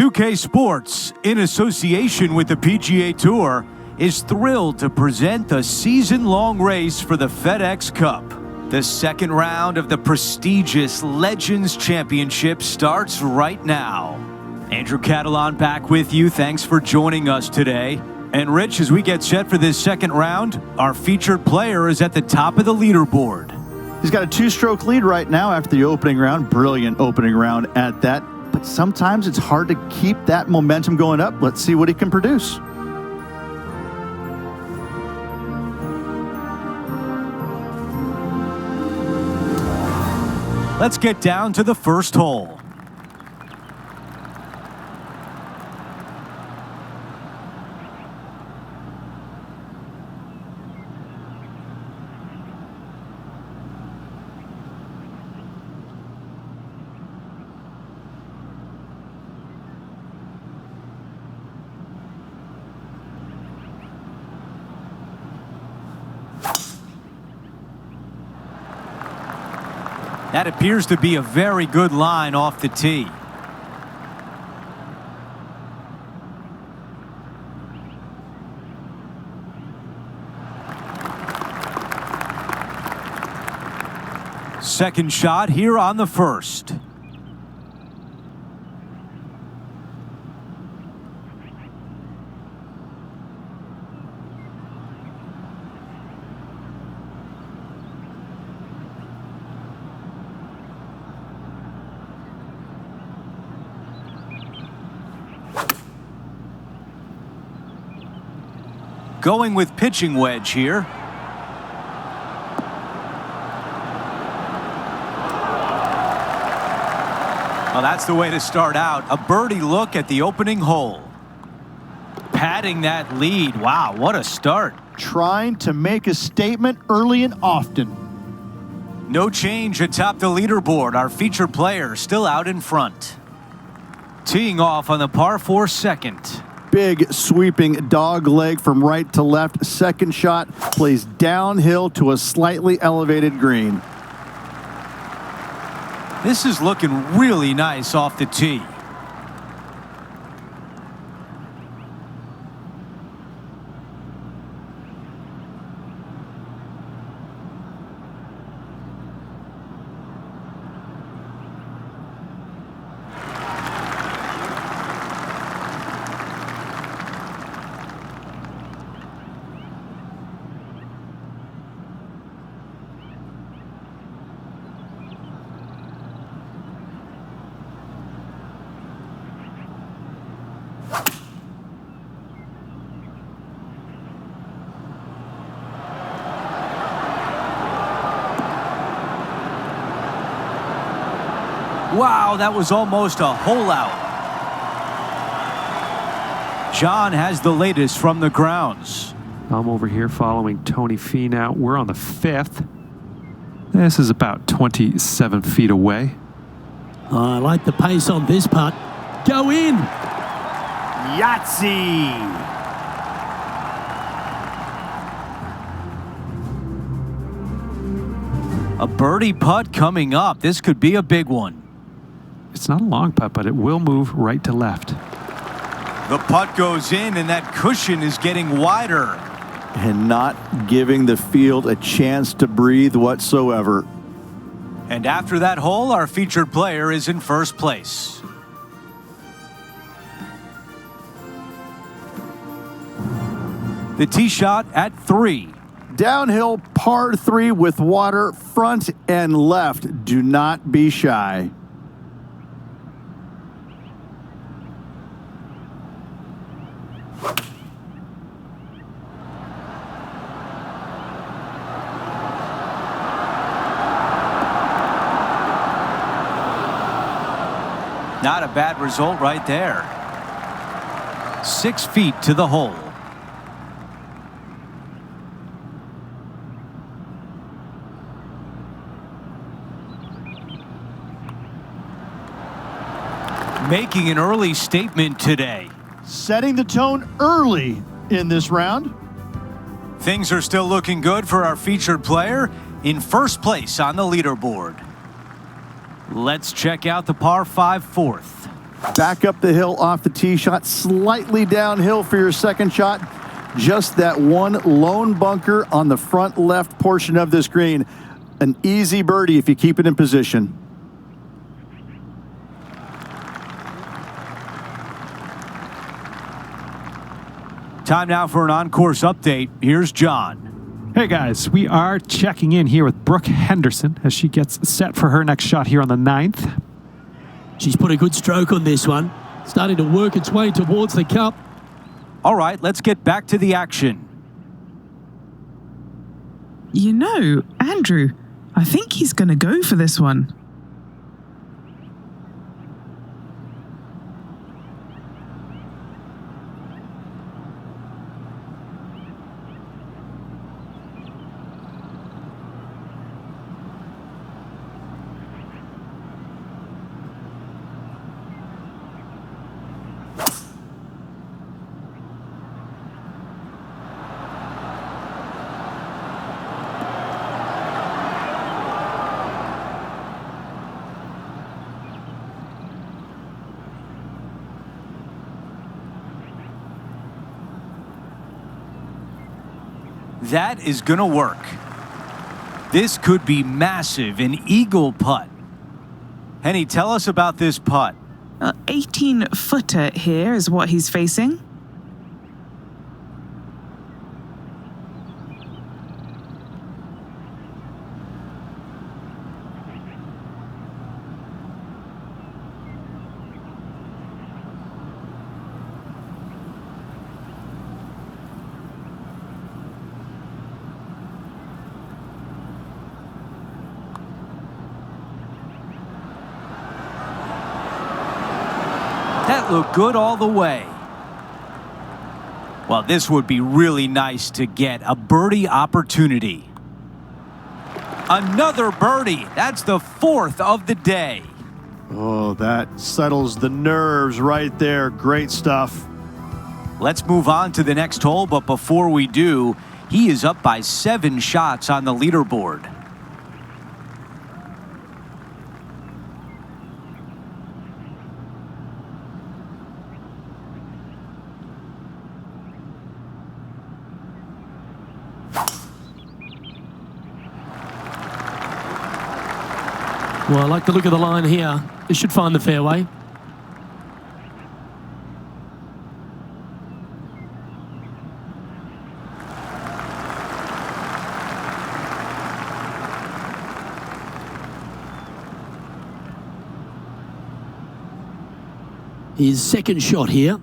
2K Sports, in association with the PGA Tour, is thrilled to present the season-long race for the FedEx Cup. The second round of the prestigious Legends Championship starts right now. Andrew Catalan back with you. Thanks for joining us today. And Rich, as we get set for this second round, our featured player is at the top of the leaderboard. He's got a two-stroke lead right now after the opening round. Brilliant opening round at that. But sometimes it's hard to keep that momentum going up. Let's see what he can produce. Let's get down to the first hole. That appears to be a very good line off the tee. Second shot here on the first. Going with pitching wedge here. Well, that's the way to start out. A birdie look at the opening hole. Padding that lead. Wow, what a start. Trying to make a statement early and often. No change atop the leaderboard. Our featured player still out in front. Teeing off on the par 4 second. Big sweeping dog leg from right to left. Second shot plays downhill to a slightly elevated green. This is looking really nice off the tee. Wow, that was almost a hole out. John has the latest from the grounds. I'm over here following Tony Fee now. We're on the 5th. This is about 27 feet away. I like the pace on this putt. Go in. Yahtzee. A birdie putt coming up. This could be a big one. It's not a long putt, but it will move right to left. The putt goes in, and that cushion is getting wider. And not giving the field a chance to breathe whatsoever. And after that hole, our featured player is in first place. The tee shot at 3. Downhill par 3 with water front and left. Do not be shy. Not a bad result right there. 6 feet to the hole. Making an early statement today. Setting the tone early in this round. Things are still looking good for our featured player in first place on the leaderboard. Let's check out the par 5 fourth. Back up the hill off the tee shot, slightly downhill for your second shot. Just that one lone bunker on the front left portion of this green. An easy birdie if you keep it in position. Time now for an on-course update. Here's John. Hey guys, we are checking in here with Brooke Henderson as she gets set for her next shot here on the 9th. She's put a good stroke on this one. Starting to work its way towards the cup. All right, let's get back to the action. You know, Andrew, I think he's going to go for this one. That is going to work. This could be massive, an eagle putt. Henny, tell us about this putt. 18-footer here is what he's facing. That looked good all the way. Well, this would be really nice to get a birdie opportunity. Another birdie. That's the 4th of the day. Oh, that settles the nerves right there. Great stuff. Let's move on to the next hole, but before we do, he is up by 7 shots on the leaderboard. Well, I like the look of the line here. This should find the fairway. His second shot here.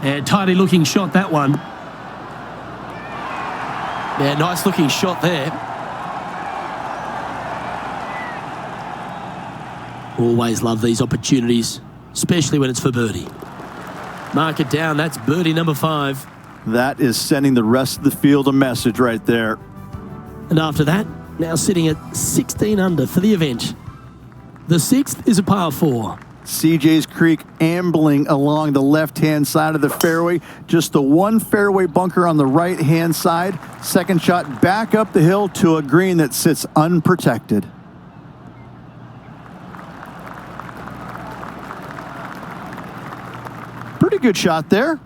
And tidy looking shot, that one. Yeah, nice looking shot there. Always love these opportunities, especially when it's for birdie. Mark it down, that's birdie number 5. That is sending the rest of the field a message right there. And after that, now sitting at 16 under for the event. The 6th is a par 4. CJ's Creek ambling along the left-hand side of the fairway. Just the one fairway bunker on the right-hand side. Second shot back up the hill to a green that sits unprotected. Pretty good shot there.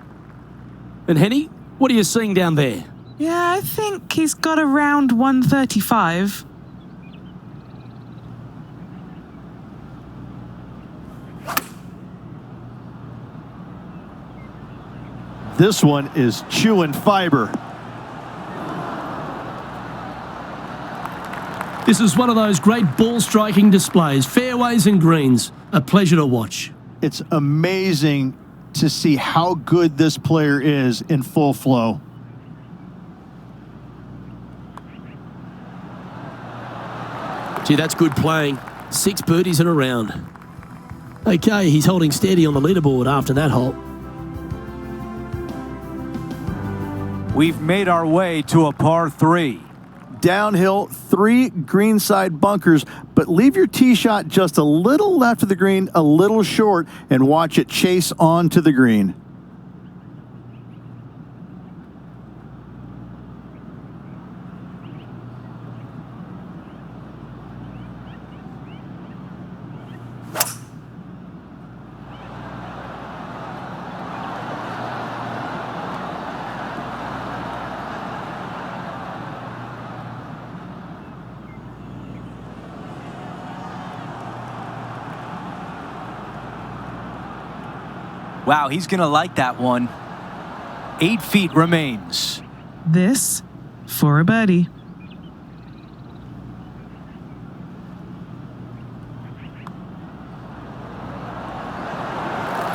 And Henny, what are you seeing down there? Yeah, I think he's got around 135. This one is chewing fiber. This is one of those great ball striking displays, fairways and greens. A pleasure to watch. It's amazing to see how good this player is in full flow. Gee, that's good playing. 6 birdies in a round. Okay, he's holding steady on the leaderboard after that hole. We've made our way to a par 3. downhill, 3 greenside bunkers, but leave your tee shot just a little left of the green, a little short, and watch it chase on to the green. Wow, he's going to like that one. 8 feet remains. This for a birdie.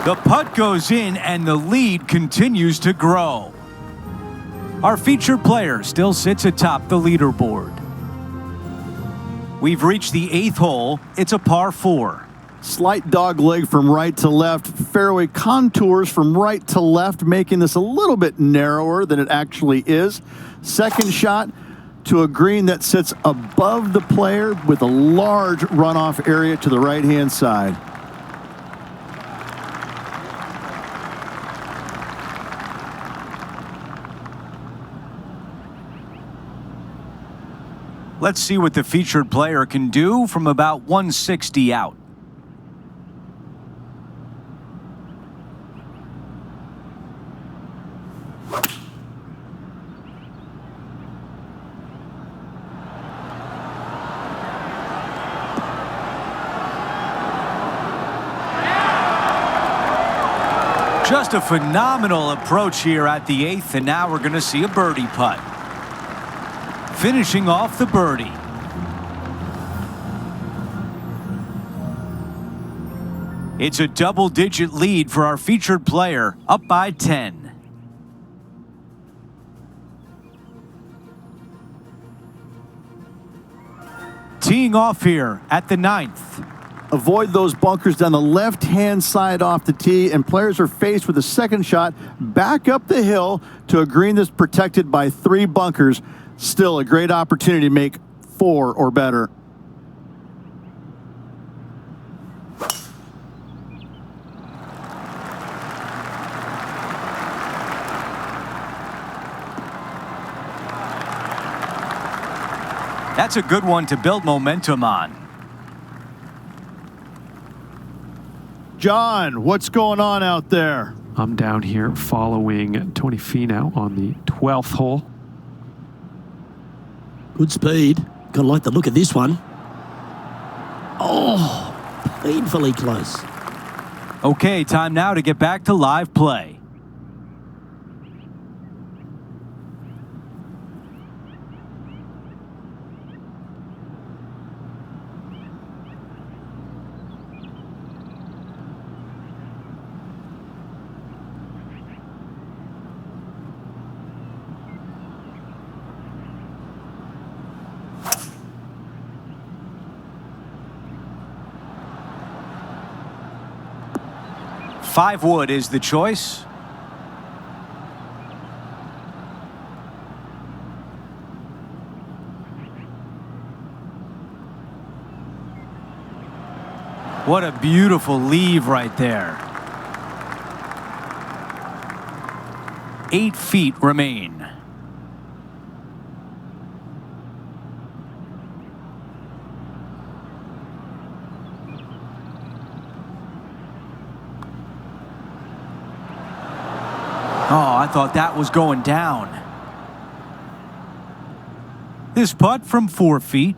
The putt goes in and the lead continues to grow. Our featured player still sits atop the leaderboard. We've reached the 8th hole. It's a par 4. Slight dog leg from right to left, fairway contours from right to left, making this a little bit narrower than it actually is. Second shot to a green that sits above the player with a large runoff area to the right-hand side. Let's see what the featured player can do from about 160 out. Just a phenomenal approach here at the 8th, and now we're going to see a birdie putt. Finishing off the birdie. It's a double-digit lead for our featured player, up by 10. Teeing off here at the 9th. Avoid those bunkers down the left-hand side off the tee, and players are faced with a second shot back up the hill to a green that's protected by 3 bunkers. Still a great opportunity to make 4 or better. That's a good one to build momentum on. John, what's going on out there? I'm down here following Tony Finau on the 12th hole. Good speed. Gotta like the look of this one. Oh, painfully close. Okay, time now to get back to live play. Five wood is the choice. What a beautiful leave right there. 8 feet remain. Oh, I thought that was going down. This putt from 4 feet.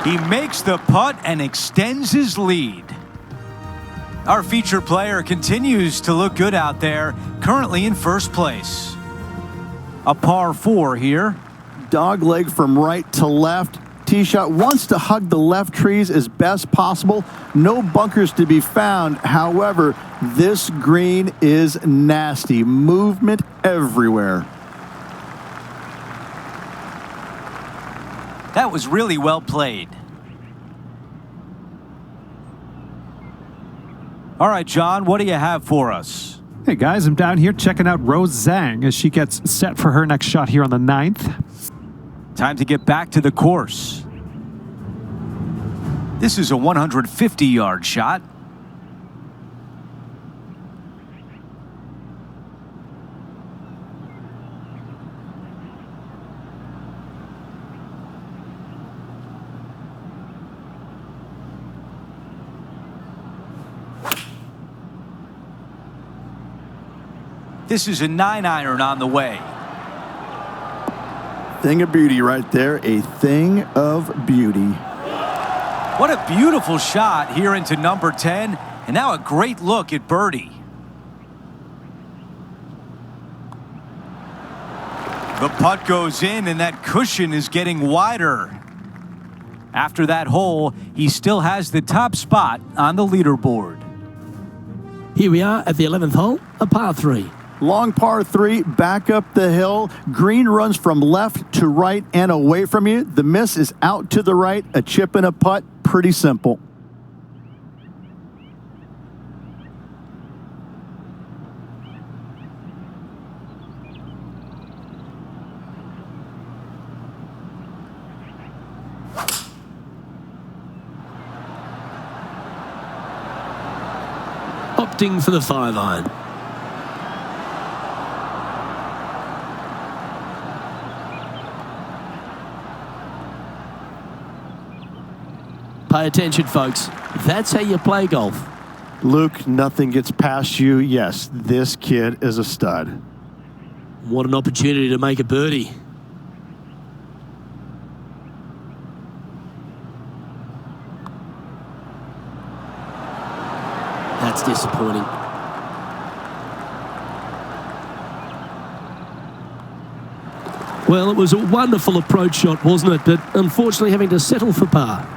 He makes the putt and extends his lead. Our featured player continues to look good out there, currently in first place. A par 4 here. Dog leg from right to left. Tee shot wants to hug the left trees as best possible. No bunkers to be found. However, this green is nasty. Movement everywhere. That was really well played. All right, John, what do you have for us? Hey guys, I'm down here checking out Rose Zhang as she gets set for her next shot here on the 9th. Time to get back to the course. This is a 150-yard shot. This is a 9-iron on the way. Thing of beauty right there, a thing of beauty. What a beautiful shot here into number 10, and now a great look at birdie. The putt goes in, and that cushion is getting wider. After that hole, he still has the top spot on the leaderboard. Here we are at the 11th hole, a par 3. Long par 3, back up the hill. Green runs from left to right and away from you. The miss is out to the right, a chip and a putt. Pretty simple. Opting for the 5-iron. Pay attention, folks. That's how you play golf. Luke, nothing gets past you. Yes, this kid is a stud. What an opportunity to make a birdie. That's disappointing. Well, it was a wonderful approach shot, wasn't it? But unfortunately having to settle for par.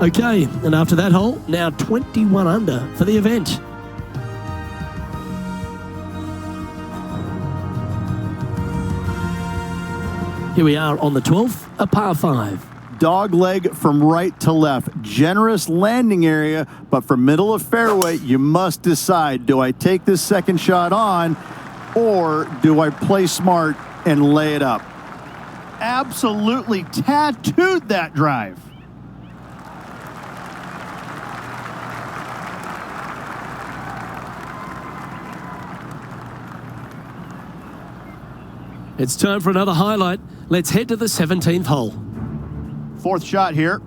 Okay, and after that hole, now 21 under for the event. Here we are on the 12th, a par 5. Dog leg from right to left. Generous landing area, but from middle of fairway, you must decide, do I take this second shot on or do I play smart and lay it up? Absolutely tattooed that drive. It's time for another highlight. Let's head to the 17th hole. Fourth shot here.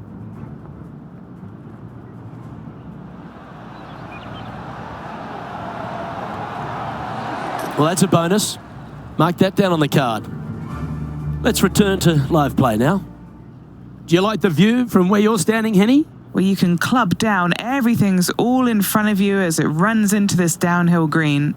Well, that's a bonus. Mark that down on the card. Let's return to live play now. Do you like the view from where you're standing, Henny? Well, you can club down. Everything's all in front of you as it runs into this downhill green.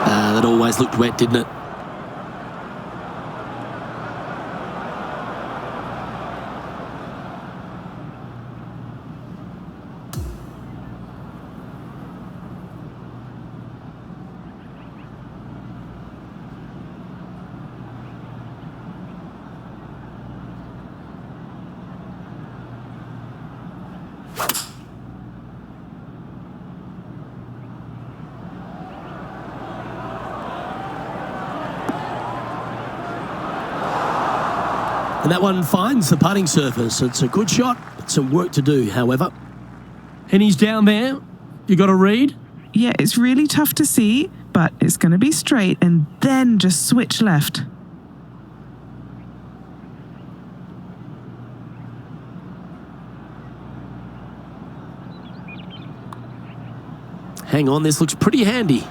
That always looked wet, didn't it? And that one finds the putting surface. It's a good shot, but some work to do, however. Henny's down there. You got a read? Yeah, it's really tough to see, but it's going to be straight and then just switch left. Hang on, this looks pretty handy.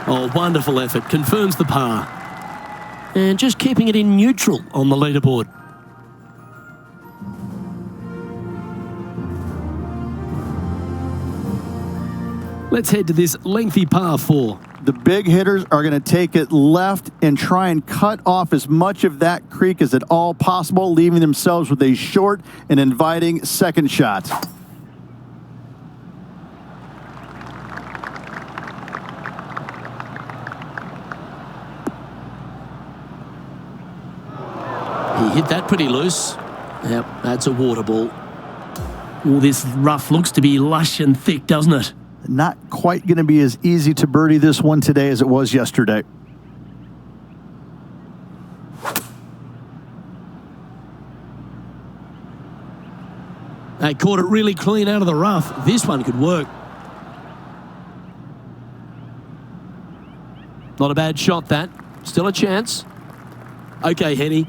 Oh, wonderful effort. Confirms the par. And just keeping it in neutral on the leaderboard. Let's head to this lengthy par 4. The big hitters are going to take it left and try and cut off as much of that creek as at all possible, leaving themselves with a short and inviting second shot. hit that pretty loose. Yep, that's a water ball. Oh, this rough looks to be lush and thick, doesn't it? Not quite going to be as easy to birdie this one today as it was yesterday. They caught it really clean out of the rough. This one could work. Not a bad shot, that. Still a chance. Okay, Henny.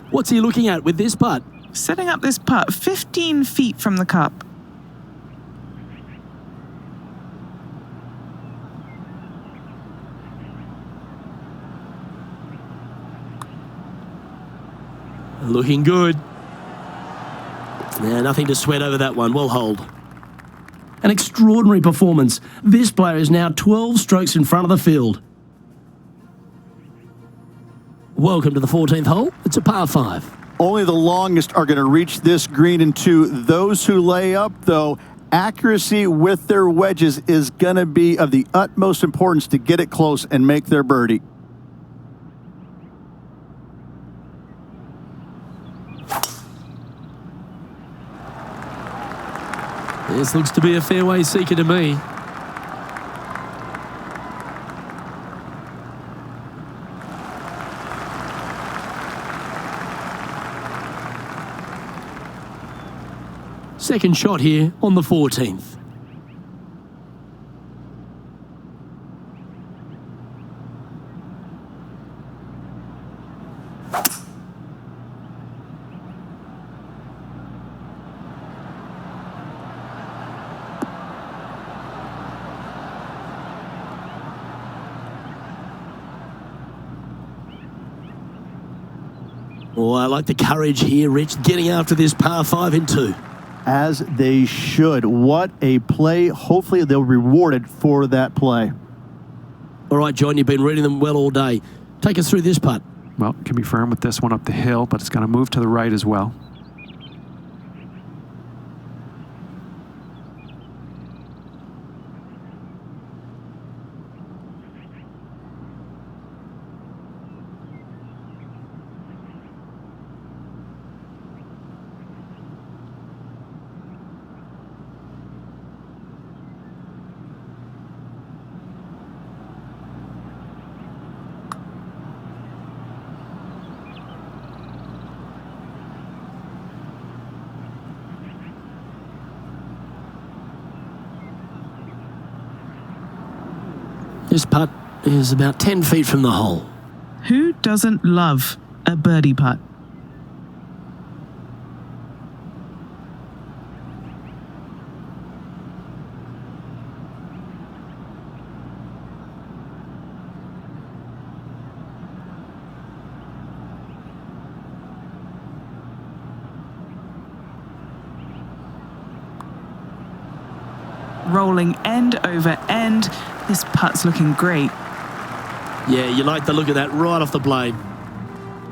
What's he looking at with this putt? Setting up this putt 15 feet from the cup. Looking good. Yeah, nothing to sweat over that one. We'll hold. An extraordinary performance. This player is now 12 strokes in front of the field. Welcome to the 14th hole. It's a par 5. Only the longest are going to reach this green in 2. Those who lay up, though, accuracy with their wedges is going to be of the utmost importance to get it close and make their birdie. This looks to be a fairway seeker to me. Second shot here on the 14th. Oh, I like the courage here, Rich, getting after this par 5 in 2. As they should. What a play. Hopefully they'll be rewarded for that play. All right, John, you've been reading them well all day. Take us through this putt. Well, can be firm with this one up the hill, but it's going to move to the right as well. This putt is about 10 feet from the hole. Who doesn't love a birdie putt? Rolling end over end. This putt's looking great. Yeah, you like the look of that right off the blade.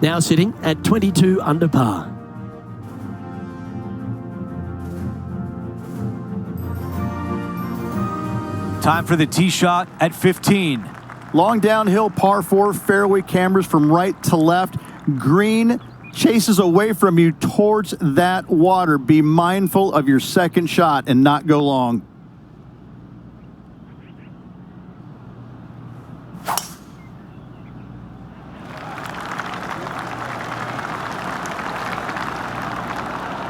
Now sitting at 22 under par. Time for the tee shot at 15. Long downhill par 4, fairway cameras from right to left. Green chases away from you towards that water. Be mindful of your second shot and not go long.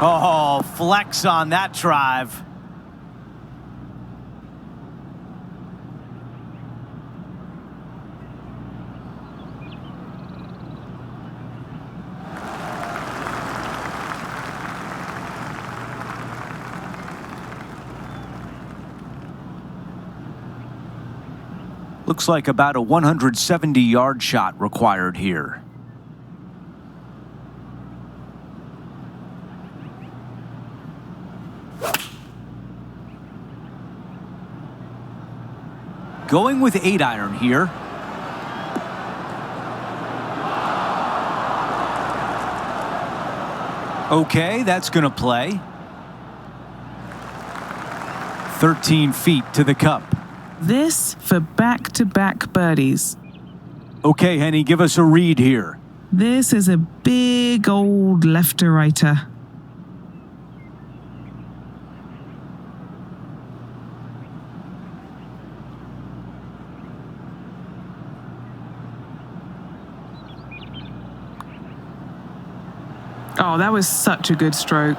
Oh, flex on that drive. Looks like about a 170-yard shot required here. Going with 8-iron here. Okay, that's going to play. 13 feet to the cup. This for back-to-back birdies. Okay, Henny, give us a read here. This is a big old left-to-righter. Oh, that was such a good stroke.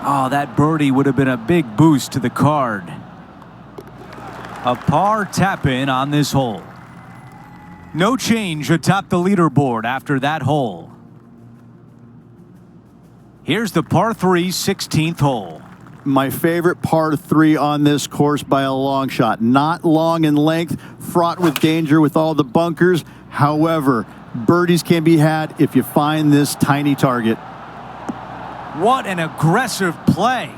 Oh, that birdie would have been a big boost to the card. A par tap-in on this hole. No change atop the leaderboard after that hole. Here's the par 3 16th hole. My favorite par 3 on this course by a long shot. Not long in length, fraught with danger with all the bunkers. However, birdies can be had if you find this tiny target. What an aggressive play.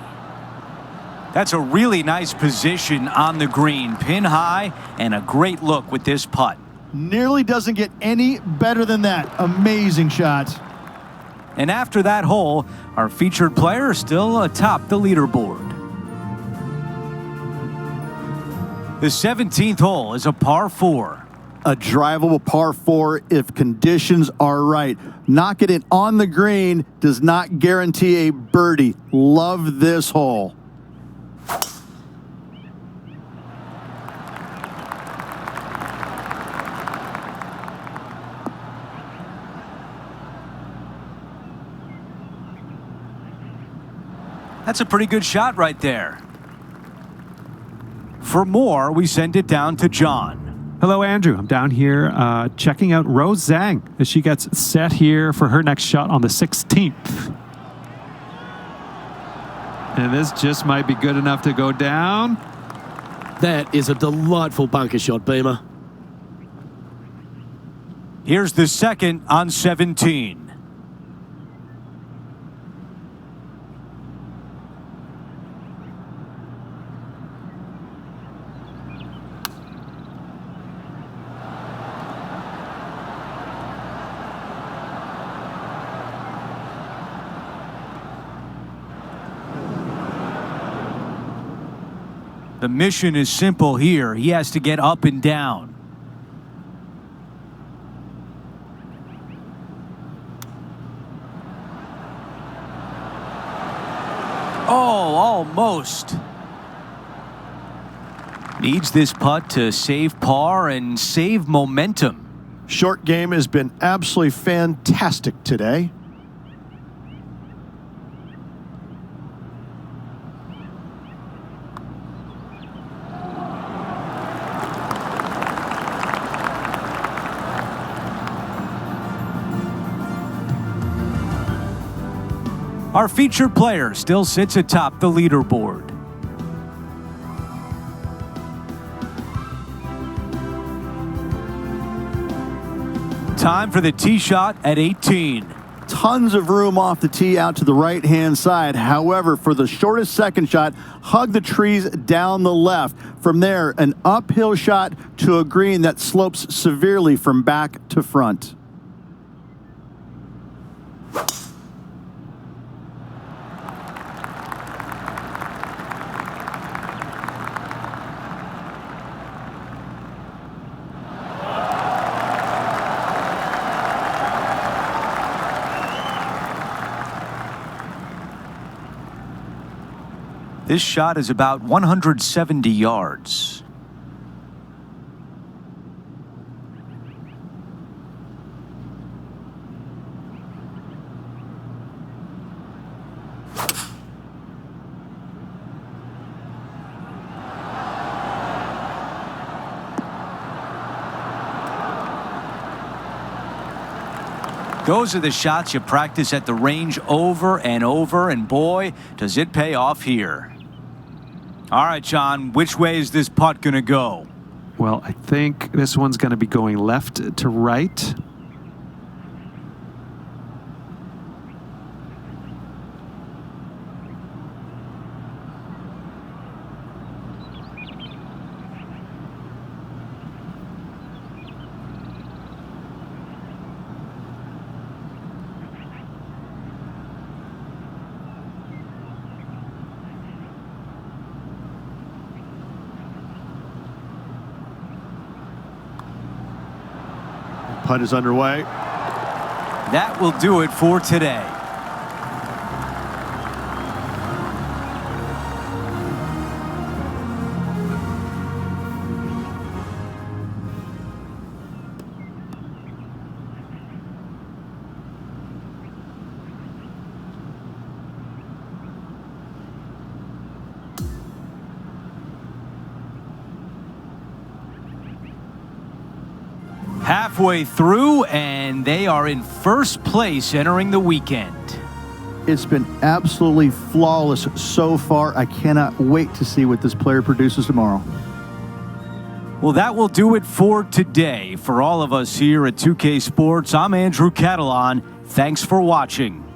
That's a really nice position on the green. Pin high and a great look with this putt. Nearly doesn't get any better than that. Amazing shot. And after that hole, our featured player is still atop the leaderboard. The 17th hole is a par 4. A drivable par 4 if conditions are right. Knocking it on the green does not guarantee a birdie. Love this hole. That's a pretty good shot right there. For more, we send it down to John. Hello, Andrew. I'm down here checking out Rose Zhang as she gets set here for her next shot on the 16th. And this just might be good enough to go down. That is a delightful bunker shot, Beamer. Here's the second on 17. The mission is simple here. He has to get up and down. Oh, almost. Needs this putt to save par and save momentum. Short game has been absolutely fantastic today. Our featured player still sits atop the leaderboard. Time for the tee shot at 18. Tons of room off the tee out to the right-hand side. However, for the shortest second shot, hug the trees down the left. From there, an uphill shot to a green that slopes severely from back to front. This shot is about 170 yards. Those are the shots you practice at the range over and over, and boy, does it pay off here. All right, John, which way is this putt going to go? Well, I think this one's going to be going left to right. Putt is underway. That will do it for today. Halfway through, and they are in first place entering the weekend. It's been absolutely flawless so far. I cannot wait to see what this player produces tomorrow. Well, that will do it for today. For all of us here at 2K Sports, I'm Andrew Catalan. Thanks for watching.